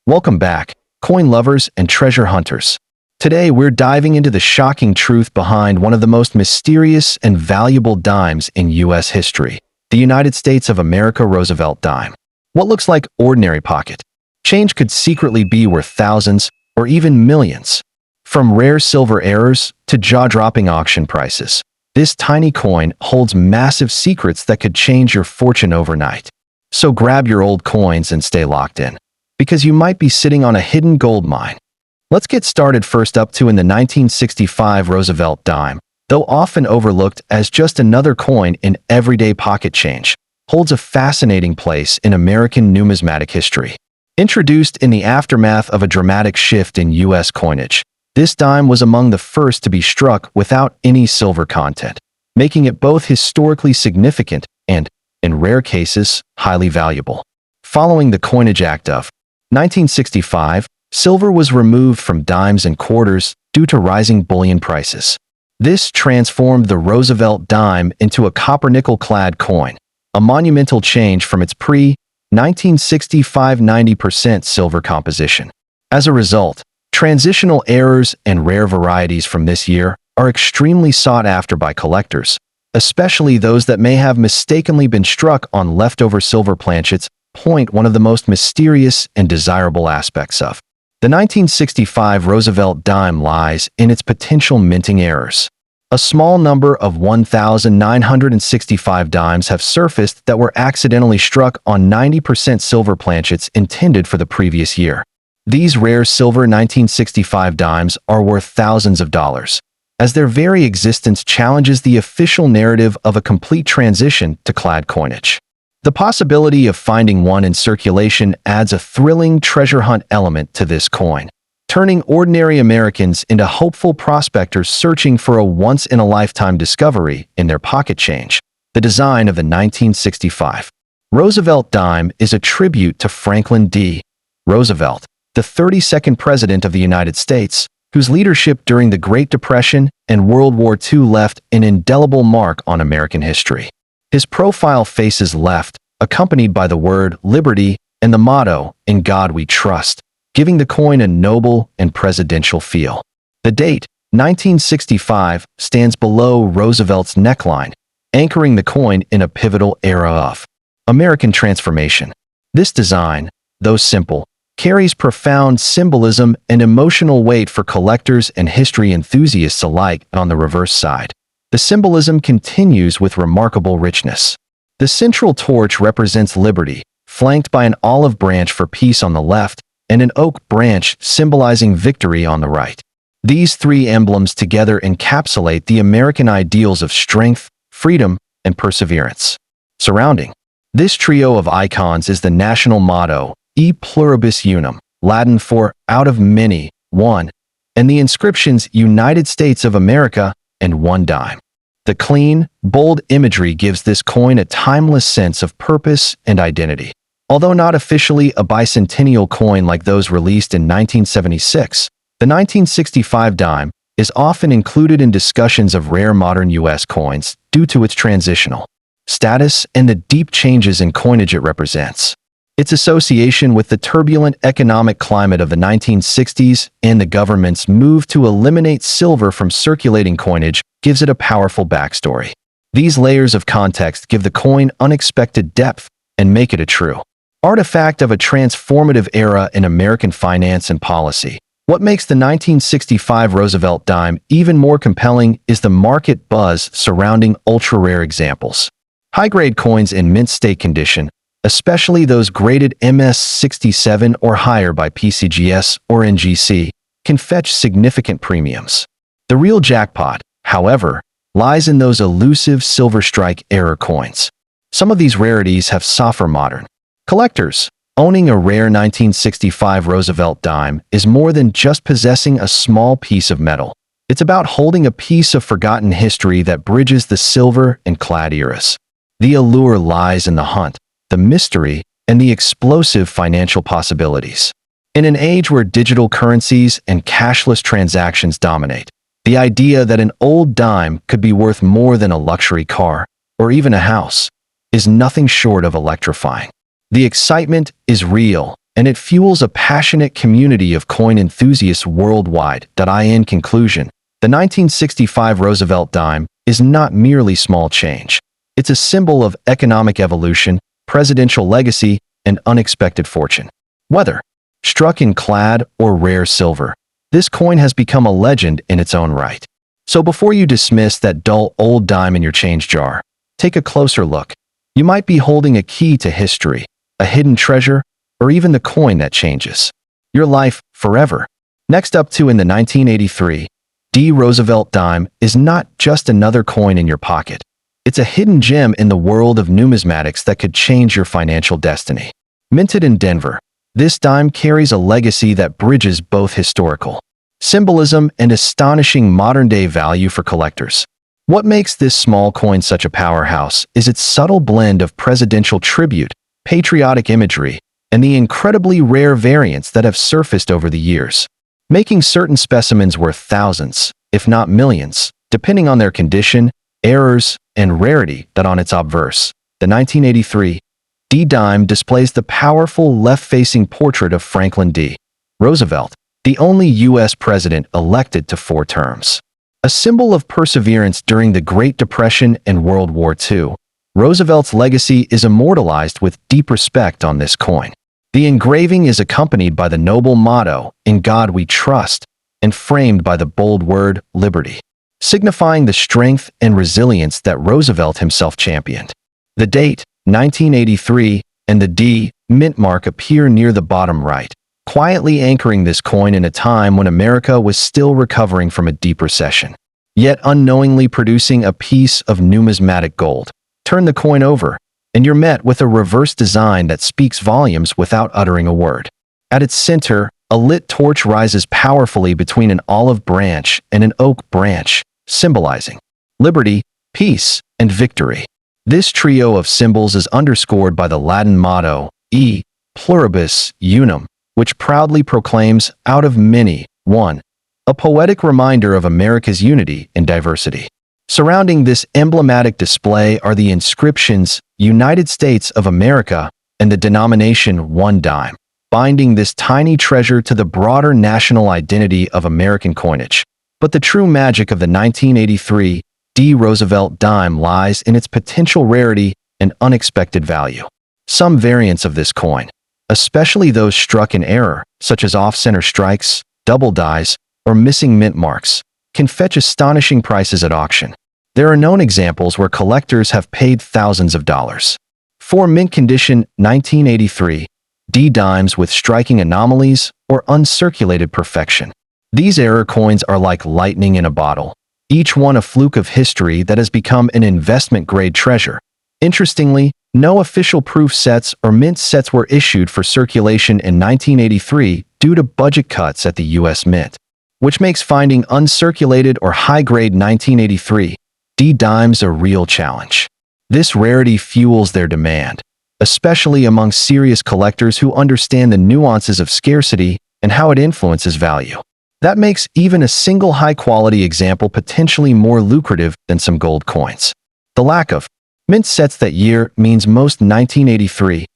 Welcome back, coin lovers and treasure hunters. Today we're diving into the shocking truth behind one of the most mysterious and valuable dimes in U.S. history, the United States of America Roosevelt dime. What looks like ordinary pocket change could secretly be worth thousands or even millions. From rare silver errors to jaw-dropping auction prices, this tiny coin holds massive secrets that could change your fortune overnight. So grab your old coins and stay locked in, because you might be sitting on a hidden gold mine. Let's get started. First up in the 1965 Roosevelt dime, though often overlooked as just another coin in everyday pocket change, holds a fascinating place in American numismatic history. Introduced in the aftermath of a dramatic shift in U.S. coinage, this dime was among the first to be struck without any silver content, making it both historically significant and, in rare cases, highly valuable. Following the Coinage Act of 1965, silver was removed from dimes and quarters due to rising bullion prices. This transformed the Roosevelt dime into a copper-nickel-clad coin, a monumental change from its pre-1965 90% silver composition. As a result, transitional errors and rare varieties from this year are extremely sought after by collectors, especially those that may have mistakenly been struck on leftover silver planchets. One of the most mysterious and desirable aspects of the 1965 Roosevelt dime lies in its potential minting errors. A small number of 1,965 dimes have surfaced that were accidentally struck on 90% silver planchets intended for the previous year. These rare silver 1965 dimes are worth thousands of dollars, as their very existence challenges the official narrative of a complete transition to clad coinage. The possibility of finding one in circulation adds a thrilling treasure hunt element to this coin, turning ordinary Americans into hopeful prospectors searching for a once-in-a-lifetime discovery in their pocket change. The design of the 1965 Roosevelt dime is a tribute to Franklin D. Roosevelt, the 32nd President of the United States, whose leadership during the Great Depression and World War II left an indelible mark on American history. His profile faces left, accompanied by the word liberty and the motto, "In God We Trust," giving the coin a noble and presidential feel. The date, 1965, stands below Roosevelt's neckline, anchoring the coin in a pivotal era of American transformation. This design, though simple, carries profound symbolism and emotional weight for collectors and history enthusiasts alike. On the reverse side, the symbolism continues with remarkable richness. The central torch represents liberty, flanked by an olive branch for peace on the left and an oak branch symbolizing victory on the right. These three emblems together encapsulate the American ideals of strength, freedom, and perseverance. Surrounding this trio of icons is the national motto, E pluribus unum, Latin for out of many, one, and the inscriptions United States of America and one dime. The clean, bold imagery gives this coin a timeless sense of purpose and identity. Although not officially a bicentennial coin like those released in 1976, the 1965 dime is often included in discussions of rare modern U.S. coins due to its transitional status and the deep changes in coinage it represents. Its association with the turbulent economic climate of the 1960s and the government's move to eliminate silver from circulating coinage gives it a powerful backstory. These layers of context give the coin unexpected depth and make it a true artifact of a transformative era in American finance and policy. What makes the 1965 Roosevelt dime even more compelling is the market buzz surrounding ultra-rare examples. High-grade coins in mint state condition, especially those graded MS67 or higher by PCGS or NGC, can fetch significant premiums. The real jackpot, however, lies in those elusive silver strike error coins. Some of these rarities have softer modern collectors. Owning a rare 1965 Roosevelt dime is more than just possessing a small piece of metal. It's about holding a piece of forgotten history that bridges the silver and clad eras. The allure lies in the hunt, the mystery, and the explosive financial possibilities. In an age where digital currencies and cashless transactions dominate, the idea that an old dime could be worth more than a luxury car, or even a house, is nothing short of electrifying. The excitement is real, and it fuels a passionate community of coin enthusiasts worldwide. In conclusion, the 1965 Roosevelt dime is not merely small change. It's a symbol of economic evolution, presidential legacy, and unexpected fortune. Whether struck in clad or rare silver, this coin has become a legend in its own right. So before you dismiss that dull old dime in your change jar, take a closer look. You might be holding a key to history, a hidden treasure, or even the coin that changes your life forever. Next up in the 1983 Roosevelt dime is not just another coin in your pocket. It's a hidden gem in the world of numismatics that could change your financial destiny. Minted in Denver, this dime carries a legacy that bridges both historical symbolism and astonishing modern-day value for collectors. What makes this small coin such a powerhouse is its subtle blend of presidential tribute, patriotic imagery, and the incredibly rare variants that have surfaced over the years, making certain specimens worth thousands, if not millions, depending on their condition, errors, and rarity. On its obverse, the 1983 dime displays the powerful left-facing portrait of Franklin D. Roosevelt, the only U.S. president elected to 4 terms. A symbol of perseverance during the Great Depression and World War II, Roosevelt's legacy is immortalized with deep respect on this coin. The engraving is accompanied by the noble motto, "In God We Trust," and framed by the bold word, "Liberty," signifying the strength and resilience that Roosevelt himself championed. The date, 1983, and the D mint mark appear near the bottom right, quietly anchoring this coin in a time when America was still recovering from a deep recession, yet unknowingly producing a piece of numismatic gold. Turn the coin over, and you're met with a reverse design that speaks volumes without uttering a word. At its center, a lit torch rises powerfully between an olive branch and an oak branch, symbolizing liberty, peace, and victory. This trio of symbols is underscored by the Latin motto, E pluribus unum, which proudly proclaims, "Out of many, one," a poetic reminder of America's unity in diversity. Surrounding this emblematic display are the inscriptions, "United States of America," and the denomination 1 dime, binding this tiny treasure to the broader national identity of American coinage. But the true magic of the 1983 Roosevelt dime lies in its potential rarity and unexpected value. Some variants of this coin, especially those struck in error, such as off-center strikes, double dies, or missing mint marks, can fetch astonishing prices at auction. There are known examples where collectors have paid thousands of dollars for mint condition 1983 dimes with striking anomalies or uncirculated perfection. These error coins are like lightning in a bottle, each one a fluke of history that has become an investment-grade treasure. Interestingly, no official proof sets or mint sets were issued for circulation in 1983 due to budget cuts at the U.S. Mint, which makes finding uncirculated or high-grade 1983 dimes a real challenge. This rarity fuels their demand, especially among serious collectors who understand the nuances of scarcity and how it influences value. That makes even a single high-quality example potentially more lucrative than some gold coins. The lack of mint sets that year means most 1983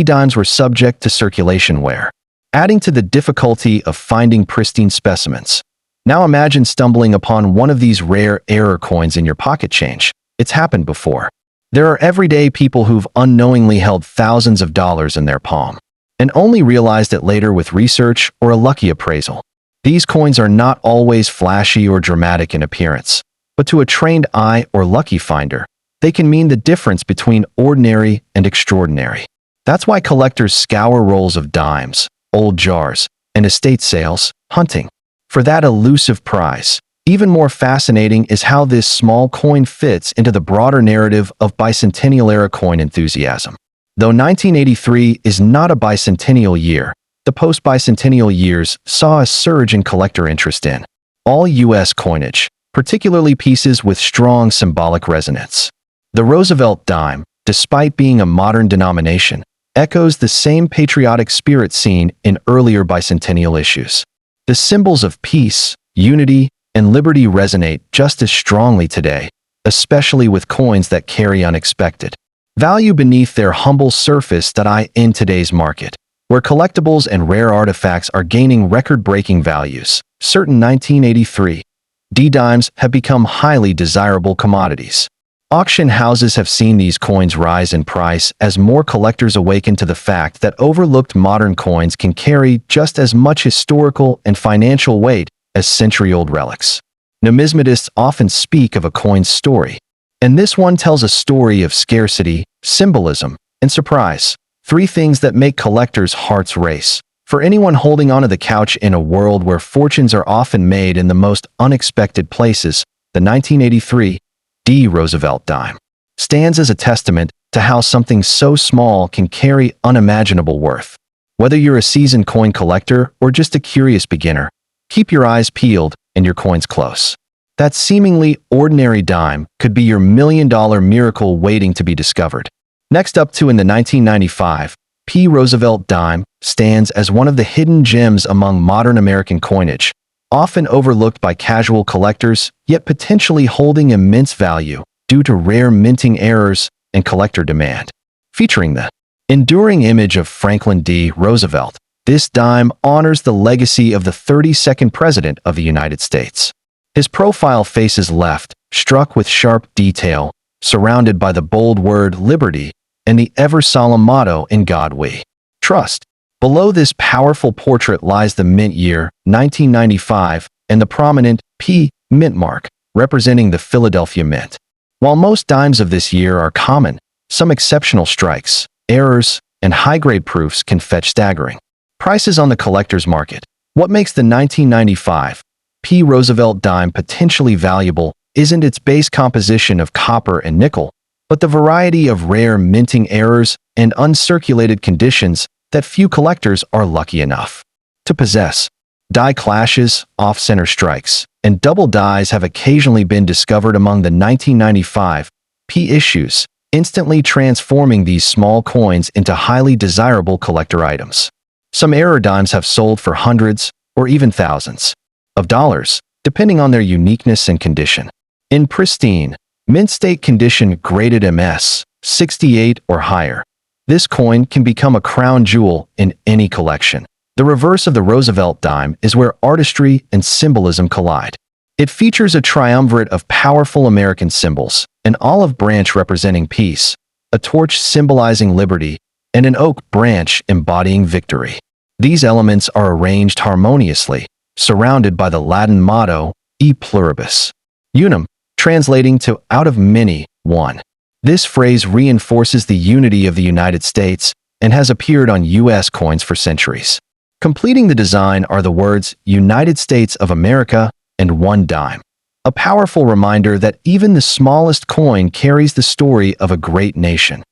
dimes were subject to circulation wear, adding to the difficulty of finding pristine specimens. Now imagine stumbling upon one of these rare error coins in your pocket change. It's happened before. There are everyday people who've unknowingly held thousands of dollars in their palm and only realized it later with research or a lucky appraisal. These coins are not always flashy or dramatic in appearance, but to a trained eye or lucky finder, they can mean the difference between ordinary and extraordinary. That's why collectors scour rolls of dimes, old jars, and estate sales, hunting for that elusive prize. Even more fascinating is how this small coin fits into the broader narrative of bicentennial-era coin enthusiasm. Though 1983 is not a bicentennial year, the post-bicentennial years saw a surge in collector interest in all U.S. coinage, particularly pieces with strong symbolic resonance. The Roosevelt dime, despite being a modern denomination, echoes the same patriotic spirit seen in earlier bicentennial issues. The symbols of peace, unity, and liberty resonate just as strongly today, especially with coins that carry unexpected value beneath their humble surface in today's market. where collectibles and rare artifacts are gaining record-breaking values. Certain 1983 D dimes have become highly desirable commodities. Auction houses have seen these coins rise in price as more collectors awaken to the fact that overlooked modern coins can carry just as much historical and financial weight as century-old relics. Numismatists often speak of a coin's story, and this one tells a story of scarcity, symbolism, and surprise. Three things that make collectors' hearts race. For anyone holding onto the couch in a world where fortunes are often made in the most unexpected places, the 1983 D Roosevelt dime stands as a testament to how something so small can carry unimaginable worth. Whether you're a seasoned coin collector or just a curious beginner, keep your eyes peeled and your coins close. That seemingly ordinary dime could be your million-dollar miracle waiting to be discovered. Next up in the 1995 P. Roosevelt dime stands as one of the hidden gems among modern American coinage, often overlooked by casual collectors, yet potentially holding immense value due to rare minting errors and collector demand. Featuring the enduring image of Franklin D. Roosevelt, this dime honors the legacy of the 32nd President of the United States. His profile faces left, struck with sharp detail, surrounded by the bold word liberty and the ever-solemn motto "In God We Trust." Below this powerful portrait lies the mint year, 1995, and the prominent P mint mark, representing the Philadelphia Mint. While most dimes of this year are common, some exceptional strikes, errors, and high-grade proofs can fetch staggering prices on the collector's market. What makes the 1995 P. Roosevelt dime potentially valuable isn't its base composition of copper and nickel, but the variety of rare minting errors and uncirculated conditions that few collectors are lucky enough to possess. Die clashes, off-center strikes, and double dies have occasionally been discovered among the 1995 P issues, instantly transforming these small coins into highly desirable collector items. Some error dimes have sold for hundreds or even thousands of dollars, depending on their uniqueness and condition. In pristine, mint state condition graded MS 68 or higher, this coin can become a crown jewel in any collection. The reverse of the Roosevelt dime is where artistry and symbolism collide. It features a triumvirate of powerful American symbols, an olive branch representing peace, a torch symbolizing liberty, and an oak branch embodying victory. These elements are arranged harmoniously, surrounded by the Latin motto, E pluribus unum, translating to out of many, one. This phrase reinforces the unity of the United States and has appeared on U.S. coins for centuries. Completing the design are the words United States of America and one dime, a powerful reminder that even the smallest coin carries the story of a great nation.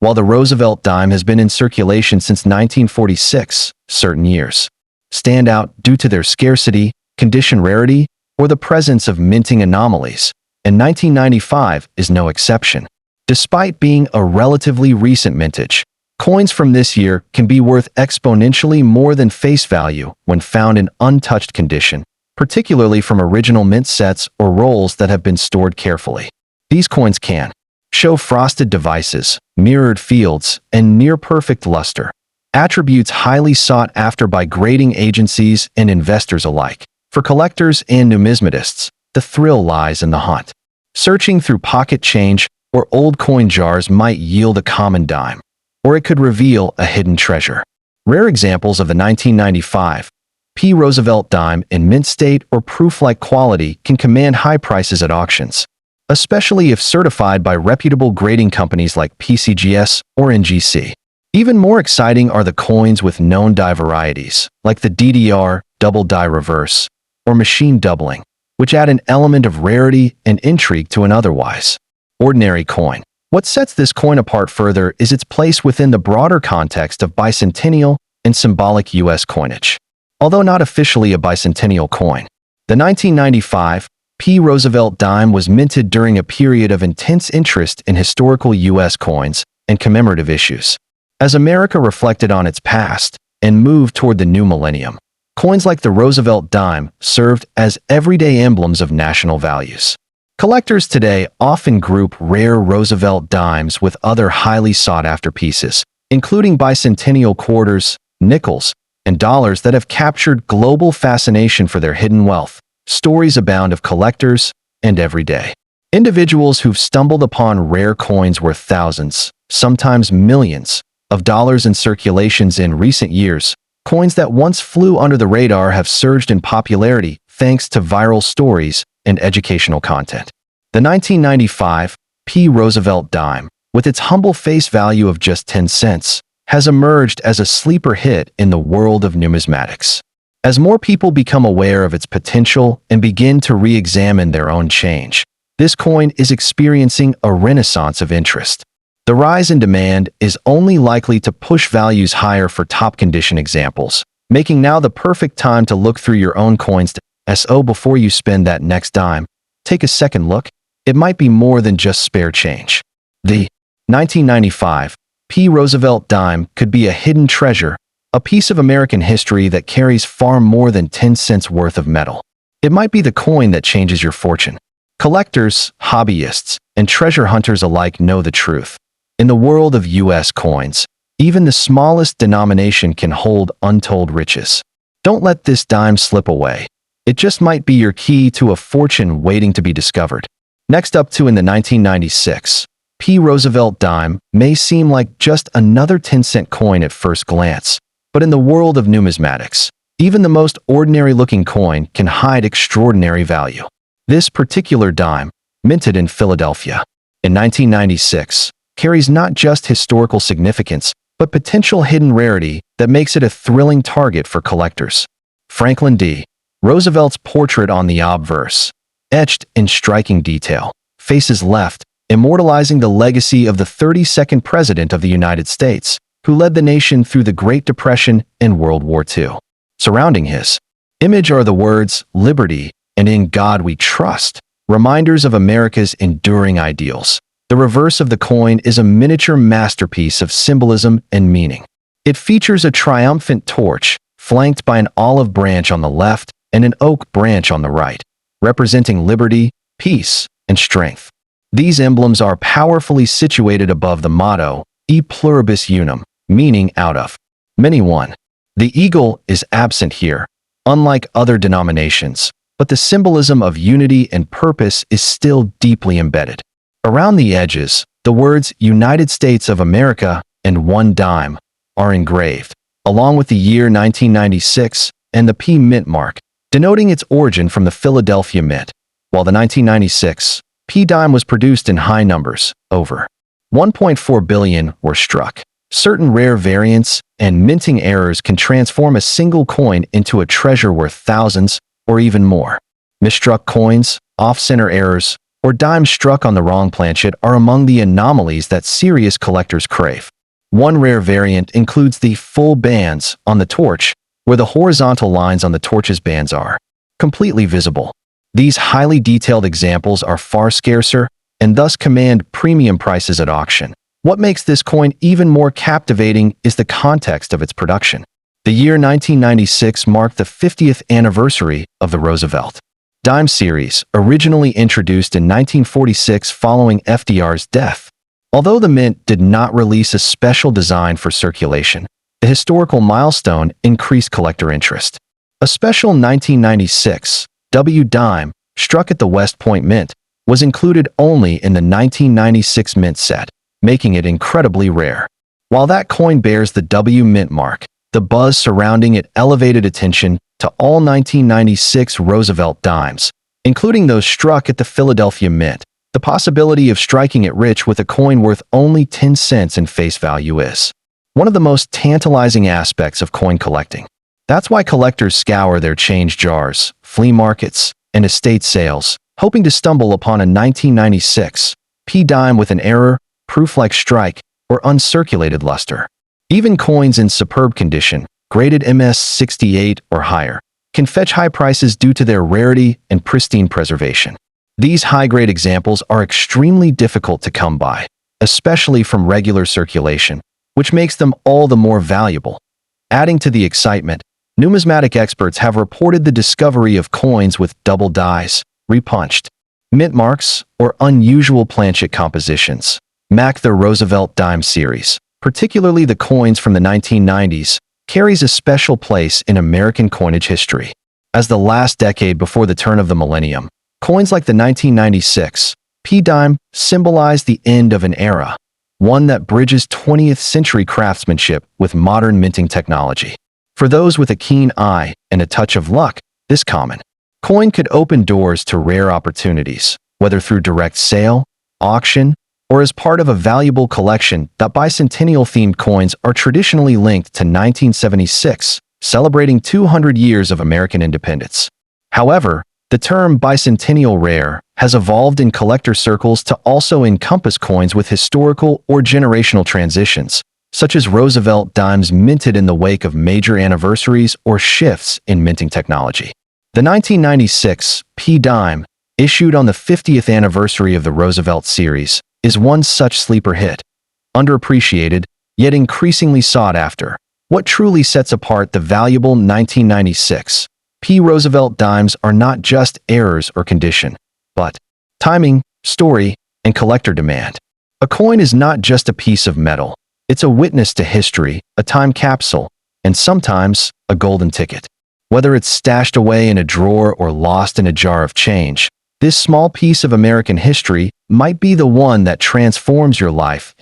While the Roosevelt dime has been in circulation since 1946, certain years stand out due to their scarcity, condition rarity, or the presence of minting anomalies, and 1995 is no exception. Despite being a relatively recent mintage, coins from this year can be worth exponentially more than face value when found in untouched condition, particularly from original mint sets or rolls that have been stored carefully. These coins can show frosted devices, mirrored fields, and near-perfect luster, attributes highly sought after by grading agencies and investors alike. For collectors and numismatists, the thrill lies in the hunt. Searching through pocket change or old coin jars might yield a common dime, or it could reveal a hidden treasure. Rare examples of the 1995 P. Roosevelt dime in mint state or proof-like quality can command high prices at auctions, especially if certified by reputable grading companies like PCGS or NGC. Even more exciting are the coins with known die varieties, like the DDR, double die reverse, or machine doubling, which add an element of rarity and intrigue to an otherwise ordinary coin. What sets this coin apart further is its place within the broader context of bicentennial and symbolic U.S. coinage. Although not officially a bicentennial coin, the 1995 P. Roosevelt dime was minted during a period of intense interest in historical U.S. coins and commemorative issues. As America reflected on its past and moved toward the new millennium, coins like the Roosevelt dime served as everyday emblems of national values. Collectors today often group rare Roosevelt dimes with other highly sought-after pieces, including bicentennial quarters, nickels, and dollars that have captured global fascination for their hidden wealth. Stories abound of collectors and everyday individuals who've stumbled upon rare coins worth thousands, sometimes millions, of dollars in circulations in recent years. Coins that once flew under the radar have surged in popularity thanks to viral stories and educational content. The 1995 P. Roosevelt dime, with its humble face value of just 10 cents, has emerged as a sleeper hit in the world of numismatics. As more people become aware of its potential and begin to re-examine their own change, this coin is experiencing a renaissance of interest. The rise in demand is only likely to push values higher for top-condition examples, making now the perfect time to look through your own coins. So before you spend that next dime, take a second look. It might be more than just spare change. The 1995 P. Roosevelt dime could be a hidden treasure, a piece of American history that carries far more than 10 cents worth of metal. It might be the coin that changes your fortune. Collectors, hobbyists, and treasure hunters alike know the truth. In the world of U.S. coins, even the smallest denomination can hold untold riches. Don't let this dime slip away. It just might be your key to a fortune waiting to be discovered. Next up in the 1996 P. Roosevelt dime may seem like just another 10-cent coin at first glance, but in the world of numismatics, even the most ordinary-looking coin can hide extraordinary value. This particular dime, minted in Philadelphia in 1996, carries not just historical significance, but potential hidden rarity that makes it a thrilling target for collectors. Franklin D. Roosevelt's portrait on the obverse, etched in striking detail, faces left, immortalizing the legacy of the 32nd President of the United States, who led the nation through the Great Depression and World War II. Surrounding his image are the words, "Liberty," and "In God We Trust," reminders of America's enduring ideals. The reverse of the coin is a miniature masterpiece of symbolism and meaning. It features a triumphant torch, flanked by an olive branch on the left and an oak branch on the right, representing liberty, peace, and strength. These emblems are powerfully situated above the motto, E pluribus unum, meaning out of many one. The eagle is absent here, unlike other denominations, but the symbolism of unity and purpose is still deeply embedded. Around the edges, the words United States of America and one dime are engraved, along with the year 1996 and the P mint mark, denoting its origin from the Philadelphia Mint. While the 1996 P dime was produced in high numbers, over 1.4 billion were struck. Certain rare variants and minting errors can transform a single coin into a treasure worth thousands or even more. Misstruck coins, off-center errors, or dimes struck on the wrong planchet are among the anomalies that serious collectors crave. One rare variant includes the full bands on the torch, where the horizontal lines on the torch's bands are completely visible. These highly detailed examples are far scarcer and thus command premium prices at auction. What makes this coin even more captivating is the context of its production. The year 1996 marked the 50th anniversary of the Roosevelt dime series, originally introduced in 1946 following FDR's death. Although the mint did not release a special design for circulation, the historical milestone increased collector interest. A special 1996 W dime, struck at the West Point Mint, was included only in the 1996 mint set, making it incredibly rare. While that coin bears the W mint mark, the buzz surrounding it elevated attention to all 1996 Roosevelt dimes, including those struck at the Philadelphia Mint. The possibility of striking it rich with a coin worth only 10 cents in face value is one of the most tantalizing aspects of coin collecting. That's why collectors scour their change jars, flea markets, and estate sales, hoping to stumble upon a 1996 P dime with an error, proof-like strike, or uncirculated luster. Even coins in superb condition, graded MS-68 or higher, can fetch high prices due to their rarity and pristine preservation. These high-grade examples are extremely difficult to come by, especially from regular circulation, which makes them all the more valuable. Adding to the excitement, numismatic experts have reported the discovery of coins with double dies, repunched mint marks, or unusual planchet compositions. The Roosevelt dime series, particularly the coins from the 1990s, carries a special place in American coinage history. As the last decade before the turn of the millennium, coins like the 1996 P-dime symbolize the end of an era, one that bridges 20th century craftsmanship with modern minting technology. For those with a keen eye and a touch of luck, this common coin could open doors to rare opportunities, whether through direct sale, auction, or as part of a valuable collection. That bicentennial-themed coins are traditionally linked to 1976, celebrating 200 years of American independence. However, the term bicentennial rare has evolved in collector circles to also encompass coins with historical or generational transitions, such as Roosevelt dimes minted in the wake of major anniversaries or shifts in minting technology. The 1996 P-dime, issued on the 50th anniversary of the Roosevelt series, is one such sleeper hit. Underappreciated, yet increasingly sought after. What truly sets apart the valuable 1996 P. Roosevelt dimes are not just errors or condition, but timing, story, and collector demand. A coin is not just a piece of metal. It's a witness to history, a time capsule, and sometimes a golden ticket. Whether it's stashed away in a drawer or lost in a jar of change, this small piece of American history might be the one that transforms your life.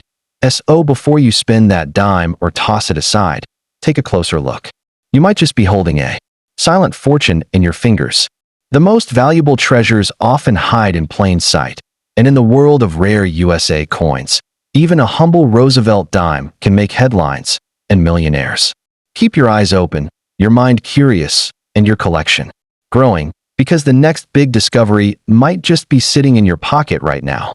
So before you spend that dime or toss it aside, take a closer look. You might just be holding a silent fortune in your fingers. The most valuable treasures often hide in plain sight, and in the world of rare USA coins, even a humble Roosevelt dime can make headlines and millionaires. Keep your eyes open, your mind curious, and your collection growing, because the next big discovery might just be sitting in your pocket right now.